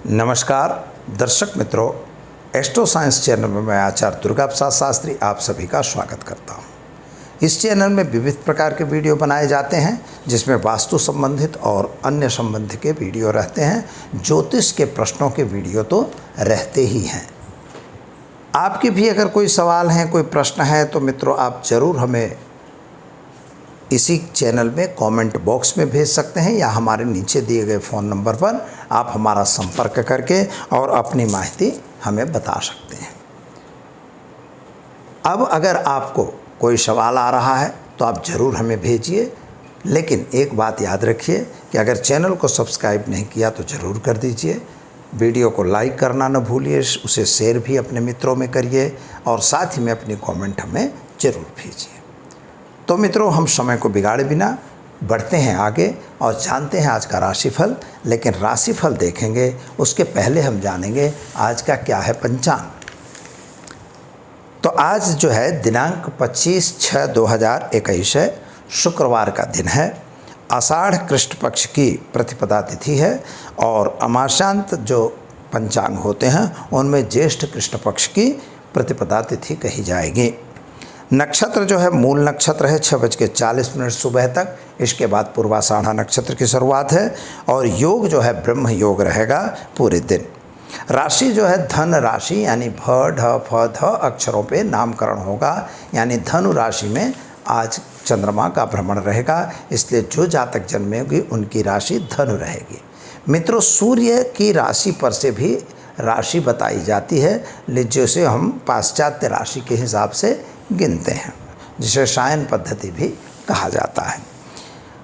नमस्कार दर्शक मित्रों, एस्ट्रो साइंस चैनल में मैं आचार्य दुर्गा प्रसाद शास्त्री आप सभी का स्वागत करता हूं। इस चैनल में विविध प्रकार के वीडियो बनाए जाते हैं जिसमें वास्तु संबंधित और अन्य संबंध के वीडियो रहते हैं। ज्योतिष के प्रश्नों के वीडियो तो रहते ही हैं। आपके भी अगर कोई सवाल हैं, कोई प्रश्न है तो मित्रों आप ज़रूर हमें इसी चैनल में कमेंट बॉक्स में भेज सकते हैं या हमारे नीचे दिए गए फ़ोन नंबर पर आप हमारा संपर्क करके और अपनी माहिती हमें बता सकते हैं। अब अगर आपको कोई सवाल आ रहा है तो आप ज़रूर हमें भेजिए, लेकिन एक बात याद रखिए कि अगर चैनल को सब्सक्राइब नहीं किया तो ज़रूर कर दीजिए। वीडियो को लाइक करना न भूलिए, उसे शेयर भी अपने मित्रों में करिए और साथ ही में अपनी कमेंट हमें ज़रूर भेजिए। तो मित्रों, हम समय को बिगाड़े बिना बढ़ते हैं आगे और जानते हैं आज का राशिफल। लेकिन राशिफल देखेंगे उसके पहले हम जानेंगे आज का क्या है पंचांग। तो आज जो है दिनांक 25/6/2021 है, शुक्रवार का दिन है। आषाढ़ कृष्ण पक्ष की प्रतिपदा तिथि है और अमाशांत जो पंचांग होते हैं उनमें ज्येष्ठ कृष्ण पक्ष की प्रतिपदा तिथि कही जाएगी। नक्षत्र जो है मूल नक्षत्र है 6:40 सुबह तक। इसके बाद पूर्वाषाढ़ा नक्षत्र की शुरुआत है और योग जो है ब्रह्म योग रहेगा पूरे दिन। राशि जो है धन राशि, यानी भ ढ फ ध अक्षरों पे नामकरण होगा, यानी धनु राशि में आज चंद्रमा का भ्रमण रहेगा, इसलिए जो जातक जन्मेगी उनकी राशि धनु रहेगी। मित्रों, सूर्य की राशि पर से भी राशि बताई जाती है, जिसे हम पाश्चात्य राशि के हिसाब से गिनते हैं, जिसे शायन पद्धति भी कहा जाता है।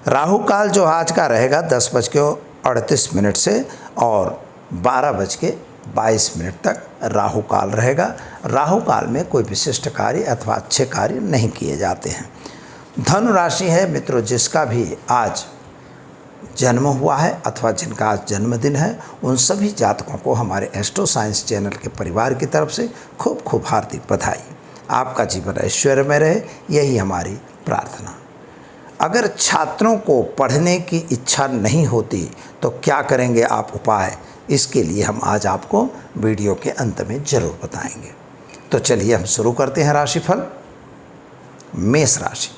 राहु काल जो आज का रहेगा 10:38 से और 12:22 तक राहु काल रहेगा। राहु काल में कोई विशिष्ट कार्य अथवा अच्छे कार्य नहीं किए जाते हैं। धनु राशि है मित्रों, जिसका भी आज जन्म हुआ है अथवा जिनका आज जन्मदिन है, उन सभी जातकों को हमारे एस्ट्रो साइंस चैनल के परिवार की तरफ से खूब खूब हार्दिक बधाई। आपका जीवन ऐश्वर्य में रहे, यही हमारी प्रार्थना। अगर छात्रों को पढ़ने की इच्छा नहीं होती तो क्या करेंगे आप उपाय, इसके लिए हम आज आपको वीडियो के अंत में ज़रूर बताएंगे। तो चलिए हम शुरू करते हैं राशिफल। मेष राशि।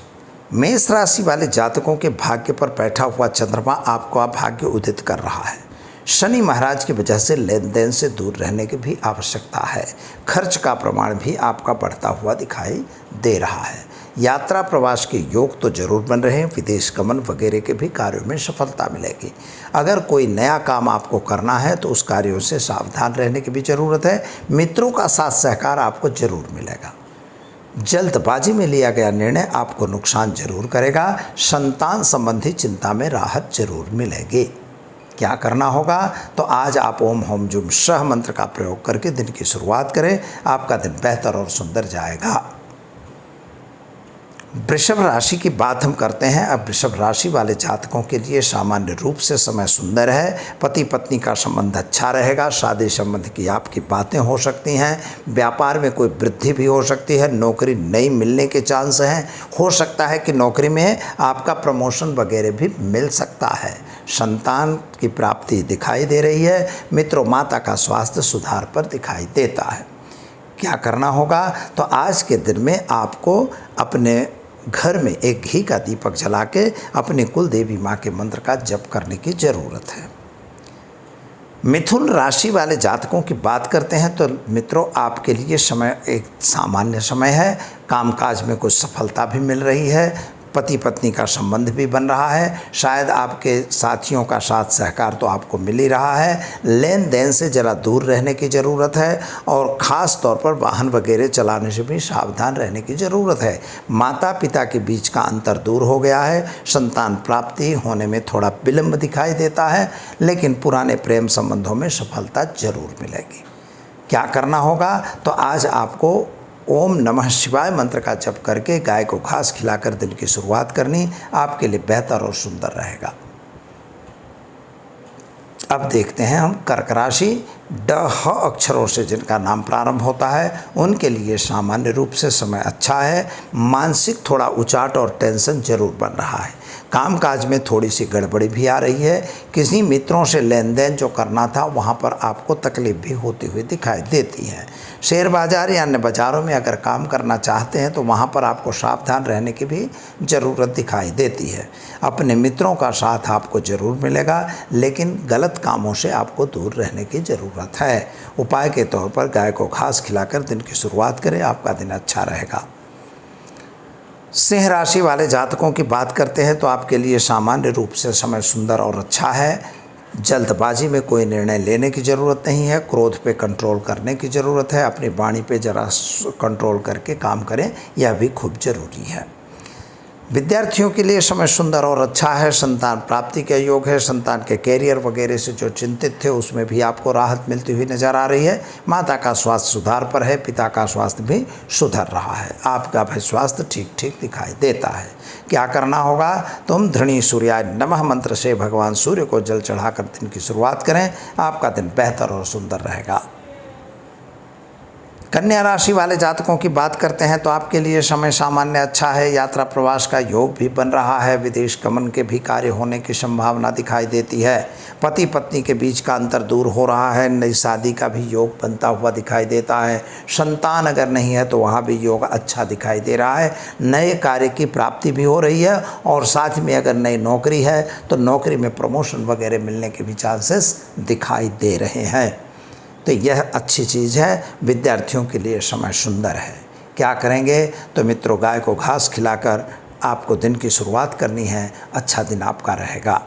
मेष राशि वाले जातकों के भाग्य पर बैठा हुआ चंद्रमा आपका भाग्य उदित कर रहा है। शनि महाराज की वजह से लेन देन से दूर रहने की भी आवश्यकता है। खर्च का प्रमाण भी आपका बढ़ता हुआ दिखाई दे रहा है। यात्रा प्रवास के योग तो जरूर बन रहे हैं। विदेश गमन वगैरह के भी कार्यों में सफलता मिलेगी। अगर कोई नया काम आपको करना है तो उस कार्यों से सावधान रहने की भी ज़रूरत है। मित्रों का साथ सहकार आपको ज़रूर मिलेगा। जल्दबाजी में लिया गया निर्णय आपको नुकसान जरूर करेगा। संतान संबंधी चिंता में राहत जरूर मिलेगी। क्या करना होगा, तो आज आप ओम होम जुम सह मंत्र का प्रयोग करके दिन की शुरुआत करें। आपका दिन बेहतर और सुंदर जाएगा। वृषभ राशि की बात हम करते हैं। अब वृषभ राशि वाले जातकों के लिए सामान्य रूप से समय सुंदर है। पति पत्नी का संबंध अच्छा रहेगा। शादी संबंध की आपकी बातें हो सकती हैं। व्यापार में कोई वृद्धि भी हो सकती है। नौकरी नई मिलने के चांस हैं। हो सकता है कि नौकरी में आपका प्रमोशन वगैरह भी मिल सकता है। संतान की प्राप्ति दिखाई दे रही है। मित्रों, माता का स्वास्थ्य सुधार पर दिखाई देता है। क्या करना होगा, तो आज के दिन में आपको अपने घर में एक घी का दीपक जला के अपनी कुल देवी माँ के मंत्र का जप करने की ज़रूरत है। मिथुन राशि वाले जातकों की बात करते हैं तो मित्रों, आपके लिए समय एक सामान्य समय है। कामकाज में कुछ सफलता भी मिल रही है। पति पत्नी का संबंध भी बन रहा है। शायद आपके साथियों का साथ सहकार तो आपको मिल ही रहा है। लेन देन से ज़रा दूर रहने की ज़रूरत है और ख़ास तौर पर वाहन वगैरह चलाने से भी सावधान रहने की ज़रूरत है। माता पिता के बीच का अंतर दूर हो गया है। संतान प्राप्ति होने में थोड़ा विलंब दिखाई देता है, लेकिन पुराने प्रेम संबंधों में सफलता ज़रूर मिलेगी। क्या करना होगा, तो आज आपको ओम नमः शिवाय मंत्र का जप करके गाय को घास खिलाकर दिन की शुरुआत करनी आपके लिए बेहतर और सुंदर रहेगा। अब देखते हैं हम कर्क राशि। ड ह अक्षरों से जिनका नाम प्रारंभ होता है उनके लिए सामान्य रूप से समय अच्छा है। मानसिक थोड़ा उचाट और टेंशन जरूर बन रहा है। कामकाज में थोड़ी सी गड़बड़ी भी आ रही है। किसी मित्रों से लेन देन जो करना था वहाँ पर आपको तकलीफ भी होती हुई दिखाई देती है। शेयर बाज़ार या अन्य बाज़ारों में अगर काम करना चाहते हैं तो वहाँ पर आपको सावधान रहने की भी ज़रूरत दिखाई देती है। अपने मित्रों का साथ आपको ज़रूर मिलेगा, लेकिन गलत कामों से आपको दूर रहने की ज़रूरत है। उपाय के तौर पर गाय को घास खिलाकर दिन की शुरुआत करें, आपका दिन अच्छा रहेगा। सिंह राशि वाले जातकों की बात करते हैं तो आपके लिए सामान्य रूप से समय सुंदर और अच्छा है। जल्दबाजी में कोई निर्णय लेने की ज़रूरत नहीं है। क्रोध पे कंट्रोल करने की ज़रूरत है। अपनी वाणी पे जरा कंट्रोल करके काम करें, यह भी खूब ज़रूरी है। विद्यार्थियों के लिए समय सुंदर और अच्छा है। संतान प्राप्ति का योग है। संतान के कैरियर वगैरह से जो चिंतित थे उसमें भी आपको राहत मिलती हुई नज़र आ रही है। माता का स्वास्थ्य सुधार पर है। पिता का स्वास्थ्य भी सुधर रहा है। आपका भी स्वास्थ्य ठीक ठीक दिखाई देता है। क्या करना होगा? तुम धृणी सूर्याय नमः मंत्र से भगवान सूर्य को जल चढ़ाकर दिन की शुरुआत करें, आपका दिन बेहतर और सुंदर रहेगा। कन्या राशि वाले जातकों की बात करते हैं तो आपके लिए समय सामान्य अच्छा है। यात्रा प्रवास का योग भी बन रहा है। विदेश गमन के भी कार्य होने की संभावना दिखाई देती है। पति पत्नी के बीच का अंतर दूर हो रहा है। नई शादी का भी योग बनता हुआ दिखाई देता है। संतान अगर नहीं है तो वहाँ भी योग अच्छा दिखाई दे रहा है। नए कार्य की प्राप्ति भी हो रही है और साथ में अगर नई नौकरी है तो नौकरी में प्रमोशन वगैरह मिलने के भी चांसेस दिखाई दे रहे हैं। तो यह अच्छी चीज़ है। विद्यार्थियों के लिए समय सुंदर है। क्या करेंगे? तो मित्रों, गाय को घास खिलाकर आपको दिन की शुरुआत करनी है। अच्छा दिन आपका रहेगा।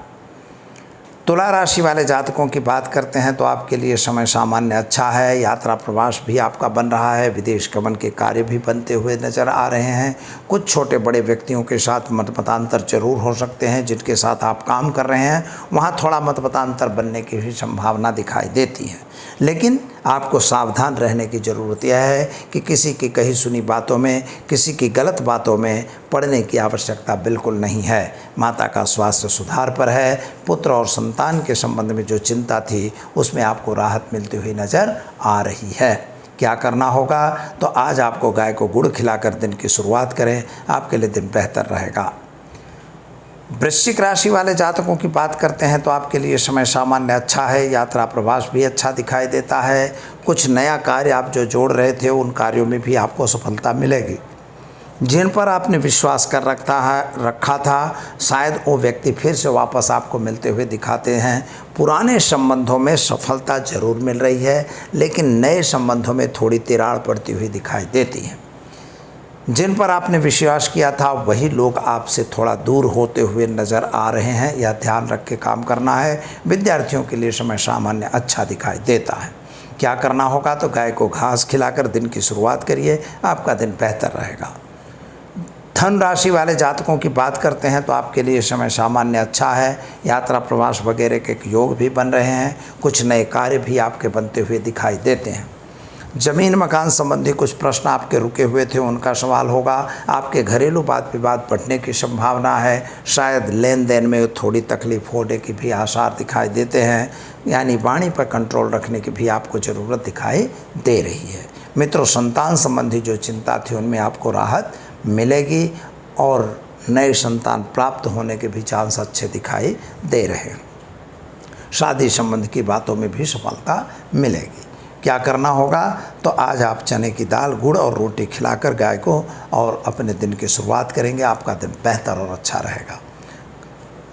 तुला राशि वाले जातकों की बात करते हैं तो आपके लिए समय सामान्य अच्छा है। यात्रा प्रवास भी आपका बन रहा है। विदेश गमन के कार्य भी बनते हुए नज़र आ रहे हैं। कुछ छोटे बड़े व्यक्तियों के साथ मतमतांतर जरूर हो सकते हैं। जिनके साथ आप काम कर रहे हैं वहाँ थोड़ा मतमतांतर बनने की भी संभावना दिखाई देती है, लेकिन आपको सावधान रहने की ज़रूरत यह है कि किसी की कही सुनी बातों में, किसी की गलत बातों में पड़ने की आवश्यकता बिल्कुल नहीं है। माता का स्वास्थ्य सुधार पर है। पुत्र और संतान के संबंध में जो चिंता थी उसमें आपको राहत मिलती हुई नज़र आ रही है। क्या करना होगा? तो आज आपको गाय को गुड़ खिलाकर दिन की शुरुआत करें, आपके लिए दिन बेहतर रहेगा। वृश्चिक राशि वाले जातकों की बात करते हैं तो आपके लिए समय सामान्य अच्छा है। यात्रा प्रवास भी अच्छा दिखाई देता है। कुछ नया कार्य आप जो जोड़ रहे थे उन कार्यों में भी आपको सफलता मिलेगी। जिन पर आपने विश्वास कर रखा था शायद वो व्यक्ति फिर से वापस आपको मिलते हुए दिखाते हैं। पुराने संबंधों में सफलता जरूर मिल रही है, लेकिन नए संबंधों में थोड़ी तिराड़ पड़ती हुई दिखाई देती है। जिन पर आपने विश्वास किया था वही लोग आपसे थोड़ा दूर होते हुए नज़र आ रहे हैं। यह ध्यान रख के काम करना है। विद्यार्थियों के लिए समय सामान्य अच्छा दिखाई देता है। क्या करना होगा? तो गाय को घास खिलाकर दिन की शुरुआत करिए, आपका दिन बेहतर रहेगा। धन राशि वाले जातकों की बात करते हैं तो आपके लिए समय सामान्य अच्छा है। यात्रा प्रवास वगैरह के योग भी बन रहे हैं। कुछ नए कार्य भी आपके बनते हुए दिखाई देते हैं। ज़मीन मकान संबंधी कुछ प्रश्न आपके रुके हुए थे, उनका सवाल होगा। आपके घरेलू वाद विवाद बढ़ने की संभावना है। शायद लेन देन में थोड़ी तकलीफ होने की भी आसार दिखाई देते हैं। यानी वाणी पर कंट्रोल रखने की भी आपको ज़रूरत दिखाई दे रही है। मित्रों, संतान संबंधी जो चिंता थी उनमें आपको राहत मिलेगी और नए संतान प्राप्त होने के भी चांस अच्छे दिखाई दे रहे हैं। शादी संबंध की बातों में भी सफलता मिलेगी। क्या करना होगा? तो आज आप चने की दाल, गुड़ और रोटी खिलाकर गाय को और अपने दिन की शुरुआत करेंगे, आपका दिन बेहतर और अच्छा रहेगा।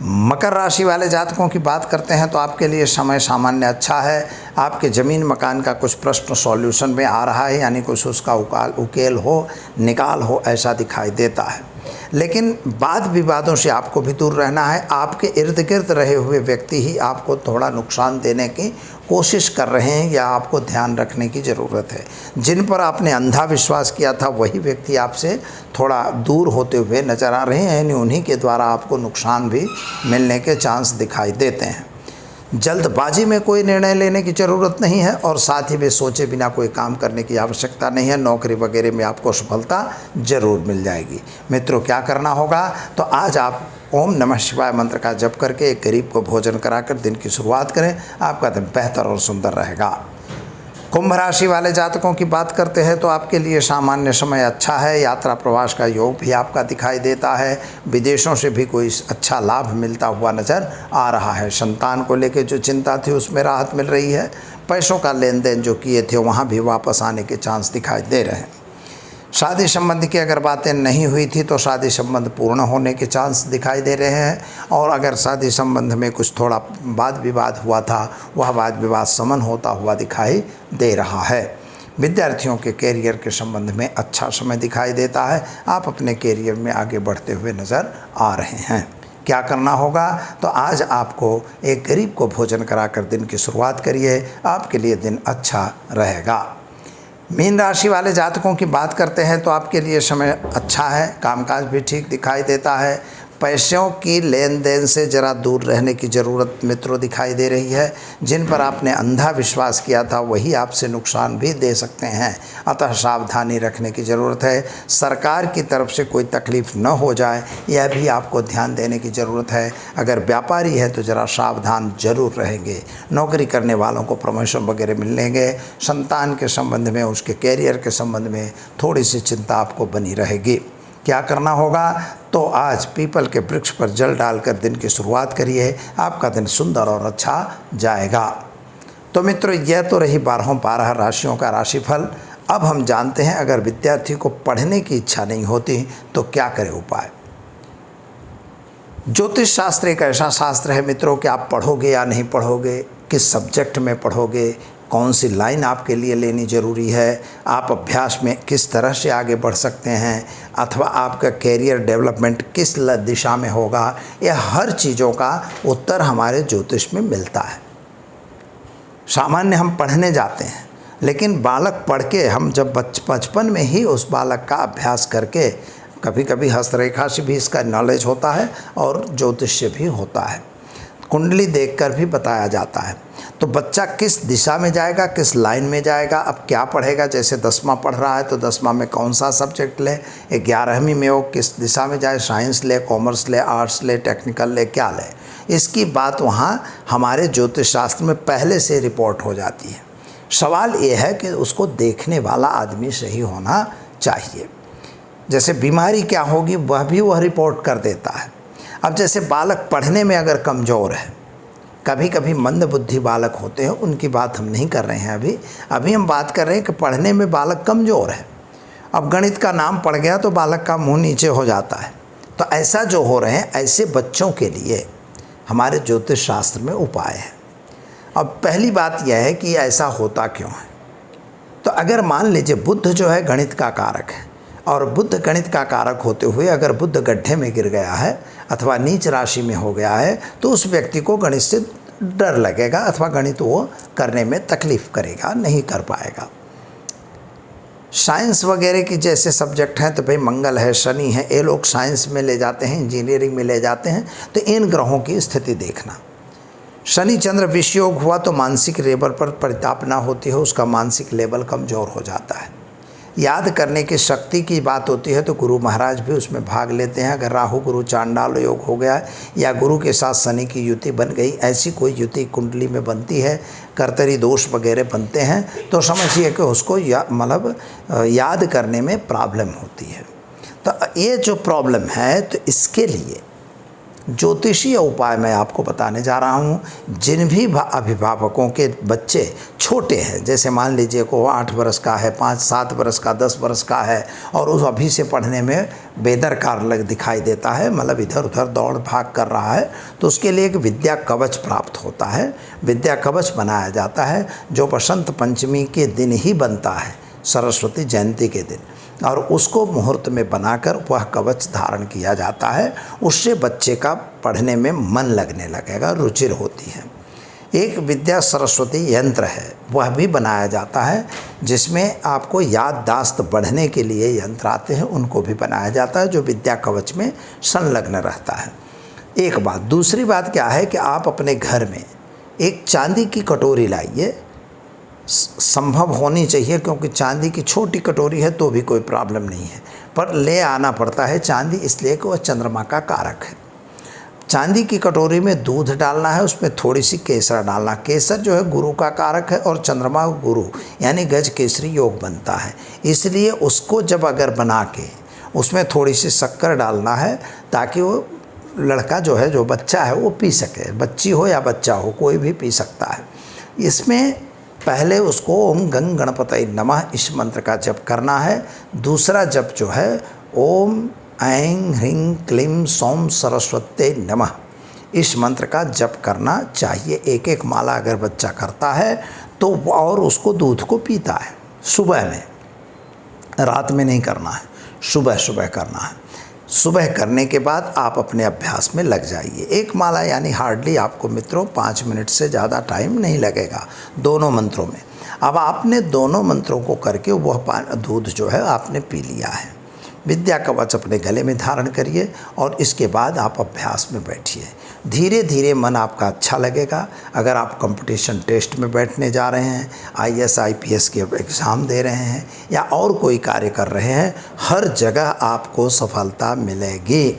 मकर राशि वाले जातकों की बात करते हैं तो आपके लिए समय सामान्य अच्छा है। आपके ज़मीन मकान का कुछ प्रश्न सॉल्यूशन में आ रहा है, यानी कुछ उसका उकेल हो, निकाल हो, ऐसा दिखाई देता है। लेकिन वाद विवादों से आपको भी दूर रहना है। आपके इर्द गिर्द रहे हुए व्यक्ति ही आपको थोड़ा नुकसान देने की कोशिश कर रहे हैं, या आपको ध्यान रखने की ज़रूरत है। जिन पर आपने अंधा विश्वास किया था वही व्यक्ति आपसे थोड़ा दूर होते हुए नज़र आ रहे हैं, यानी उन्हीं के द्वारा आपको नुकसान भी मिलने के चांस दिखाई देते हैं। जल्दबाजी में कोई निर्णय लेने की ज़रूरत नहीं है और साथ ही में सोचे बिना कोई काम करने की आवश्यकता नहीं है। नौकरी वगैरह में आपको सफलता ज़रूर मिल जाएगी। मित्रों, क्या करना होगा? तो आज आप ओम नमः शिवाय मंत्र का जप करके एक गरीब को भोजन कराकर दिन की शुरुआत करें, आपका दिन बेहतर और सुंदर रहेगा। कुंभ राशि वाले जातकों की बात करते हैं तो आपके लिए सामान्य समय अच्छा है। यात्रा प्रवास का योग भी आपका दिखाई देता है। विदेशों से भी कोई अच्छा लाभ मिलता हुआ नज़र आ रहा है। संतान को लेकर जो चिंता थी उसमें राहत मिल रही है। पैसों का लेन देन जो किए थे वहाँ भी वापस आने के चांस दिखाई दे रहे हैं। शादी संबंध की अगर बातें नहीं हुई थी तो शादी संबंध पूर्ण होने के चांस दिखाई दे रहे हैं। और अगर शादी संबंध में कुछ थोड़ा वाद विवाद हुआ था वह वाद विवाद शमन होता हुआ दिखाई दे रहा है। विद्यार्थियों के कैरियर के संबंध में अच्छा समय दिखाई देता है। आप अपने कैरियर में आगे बढ़ते हुए नज़र आ रहे हैं। क्या करना होगा तो आज आपको एक गरीब को भोजन कराकर दिन की शुरुआत करिए, आपके लिए दिन अच्छा रहेगा। मीन राशि वाले जातकों की बात करते हैं तो आपके लिए समय अच्छा है। कामकाज भी ठीक दिखाई देता है। पैसों की लेन देन से ज़रा दूर रहने की ज़रूरत मित्रों दिखाई दे रही है। जिन पर आपने अंधा विश्वास किया था वही आपसे नुकसान भी दे सकते हैं, अतः सावधानी रखने की ज़रूरत है। सरकार की तरफ से कोई तकलीफ़ न हो जाए यह भी आपको ध्यान देने की ज़रूरत है। अगर व्यापारी है तो ज़रा सावधान जरूर रहेंगे। नौकरी करने वालों को प्रमोशन वगैरह मिलेंगे। संतान के संबंध में, उसके कैरियर के संबंध में थोड़ी सी चिंता आपको बनी रहेगी। क्या करना होगा तो आज पीपल के वृक्ष पर जल डालकर दिन की शुरुआत करिए, आपका दिन सुंदर और अच्छा जाएगा। तो मित्रों, यह तो रही 12 राशियों का राशिफल। अब हम जानते हैं अगर विद्यार्थी को पढ़ने की इच्छा नहीं होती तो क्या करे उपाय। ज्योतिष शास्त्र एक ऐसा शास्त्र है मित्रों कि आप पढ़ोगे या नहीं पढ़ोगे, किस सब्जेक्ट में पढ़ोगे, कौन सी लाइन आपके लिए लेनी ज़रूरी है, आप अभ्यास में किस तरह से आगे बढ़ सकते हैं, अथवा आपका कैरियर डेवलपमेंट किस दिशा में होगा, यह हर चीज़ों का उत्तर हमारे ज्योतिष में मिलता है। सामान्य हम पढ़ने जाते हैं, लेकिन बालक पढ़ के हम जब बचपन में ही उस बालक का अभ्यास करके, कभी कभी हस्तरेखा से भी इसका नॉलेज होता है और ज्योतिष से भी होता है, कुंडली देखकर भी बताया जाता है। तो बच्चा किस दिशा में जाएगा, किस लाइन में जाएगा, अब क्या पढ़ेगा। जैसे 10वां पढ़ रहा है तो 10वां में कौन सा सब्जेक्ट ले, 11वीं में वो किस दिशा में जाए, साइंस ले, कॉमर्स ले, आर्ट्स ले, टेक्निकल ले, क्या ले, इसकी बात वहाँ हमारे ज्योतिष शास्त्र में पहले से रिपोर्ट हो जाती है। सवाल ये है कि उसको देखने वाला आदमी सही होना चाहिए। जैसे बीमारी क्या होगी वह रिपोर्ट कर देता है। अब जैसे बालक पढ़ने में अगर कमज़ोर है, कभी कभी मंद बुद्धि बालक होते हैं, उनकी बात हम नहीं कर रहे हैं। अभी हम बात कर रहे हैं कि पढ़ने में बालक कमज़ोर है। अब गणित का नाम पढ़ गया तो बालक का मुंह नीचे हो जाता है। तो ऐसा जो हो रहे हैं, ऐसे बच्चों के लिए हमारे ज्योतिष शास्त्र में उपाय है। अब पहली बात यह है कि ऐसा होता क्यों है। तो अगर मान लीजिए बुध जो है गणित का कारक है, और बुध गणित का कारक होते हुए अगर बुध गड्ढे में गिर गया है अथवा नीच राशि में हो गया है तो उस व्यक्ति को गणित से डर लगेगा अथवा गणित वो करने में तकलीफ़ करेगा, नहीं कर पाएगा। साइंस वगैरह की जैसे सब्जेक्ट हैं तो भाई मंगल है, शनि है, ये लोग साइंस में ले जाते हैं, इंजीनियरिंग में ले जाते हैं। तो इन ग्रहों की स्थिति देखना। शनि चंद्र विषयोग हुआ तो मानसिक लेवल पर परितापना होती है, उसका मानसिक लेवल कमज़ोर हो जाता है। याद करने की शक्ति की बात होती है तो गुरु महाराज भी उसमें भाग लेते हैं। अगर राहु गुरु चांडाल योग हो गया या गुरु के साथ शनि की युति बन गई, ऐसी कोई युति कुंडली में बनती है, कर्तरी दोष वगैरह बनते हैं, तो समझिए कि उसको याद करने में प्रॉब्लम होती है। तो ये जो प्रॉब्लम है तो इसके लिए ज्योतिषीय उपाय मैं आपको बताने जा रहा हूँ। जिन भी अभिभावकों के बच्चे छोटे हैं, जैसे मान लीजिए को 8 वर्ष का है, 5-7 वर्ष का, 10 वर्ष का है, और उस अभी से पढ़ने में बेदरकार दिखाई देता है, मतलब इधर उधर दौड़ भाग कर रहा है, तो उसके लिए एक विद्या कवच प्राप्त होता है। विद्या कवच बनाया जाता है जो बसंत पंचमी के दिन ही बनता है, सरस्वती जयंती के दिन, और उसको मुहूर्त में बनाकर वह कवच धारण किया जाता है। उससे बच्चे का पढ़ने में मन लगने लगेगा, रुचि होती है। एक विद्या सरस्वती यंत्र है, वह भी बनाया जाता है, जिसमें आपको याददाश्त बढ़ने के लिए यंत्र आते हैं, उनको भी बनाया जाता है, जो विद्या कवच में संलग्न रहता है। एक बात। दूसरी बात क्या है कि आप अपने घर में एक चांदी की कटोरी लाइए, संभव होनी चाहिए, क्योंकि चांदी की छोटी कटोरी है तो भी कोई प्रॉब्लम नहीं है, पर ले आना पड़ता है चांदी, इसलिए कि वह चंद्रमा का कारक है। चांदी की कटोरी में दूध डालना है, उसमें थोड़ी सी केसर डालना। केसर जो है गुरु का कारक है और चंद्रमा गुरु यानी गज केसरी योग बनता है, इसलिए उसको जब अगर बना के उसमें थोड़ी सी शक्कर डालना है ताकि वो लड़का जो है, जो बच्चा है वो पी सके, बच्ची हो या बच्चा हो कोई भी पी सकता है। इसमें पहले उसको ओम गंग गणपतये नमः इस मंत्र का जप करना है। दूसरा जप जो है ओम ऐं ह्रीं क्लीं सौं सरस्वत्यै नमः इस मंत्र का जप करना चाहिए। एक एक माला अगर बच्चा करता है तो और उसको दूध को पीता है, सुबह में, रात में नहीं करना है, सुबह सुबह करना है। सुबह करने के बाद आप अपने अभ्यास में लग जाइए। एक माला यानी हार्डली आपको मित्रों 5 मिनट से ज़्यादा टाइम नहीं लगेगा दोनों मंत्रों में। अब आपने दोनों मंत्रों को करके वह दूध जो है आपने पी लिया है। विद्या कवच अपने गले में धारण करिए और इसके बाद आप अभ्यास में बैठिए। धीरे धीरे मन आपका अच्छा लगेगा। अगर आप कंपटीशन टेस्ट में बैठने जा रहे हैं, IAS IPS के एग्ज़ाम दे रहे हैं या और कोई कार्य कर रहे हैं, हर जगह आपको सफलता मिलेगी।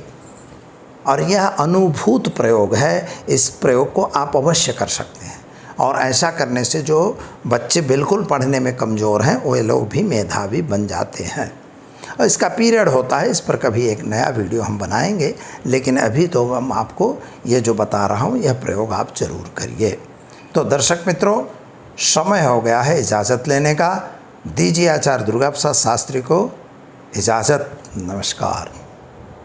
और यह अनुभूत प्रयोग है, इस प्रयोग को आप अवश्य कर सकते हैं। और ऐसा करने से जो बच्चे बिल्कुल पढ़ने में कमज़ोर हैं वे लोग भी मेधावी बन जाते हैं। और इसका पीरियड होता है, इस पर कभी एक नया वीडियो हम बनाएंगे, लेकिन अभी तो हम आपको ये जो बता रहा हूँ यह प्रयोग आप ज़रूर करिए। तो दर्शक मित्रों, समय हो गया है इजाज़त लेने का। दीजिए आचार्य दुर्गा प्रसाद शास्त्री को इजाज़त। नमस्कार।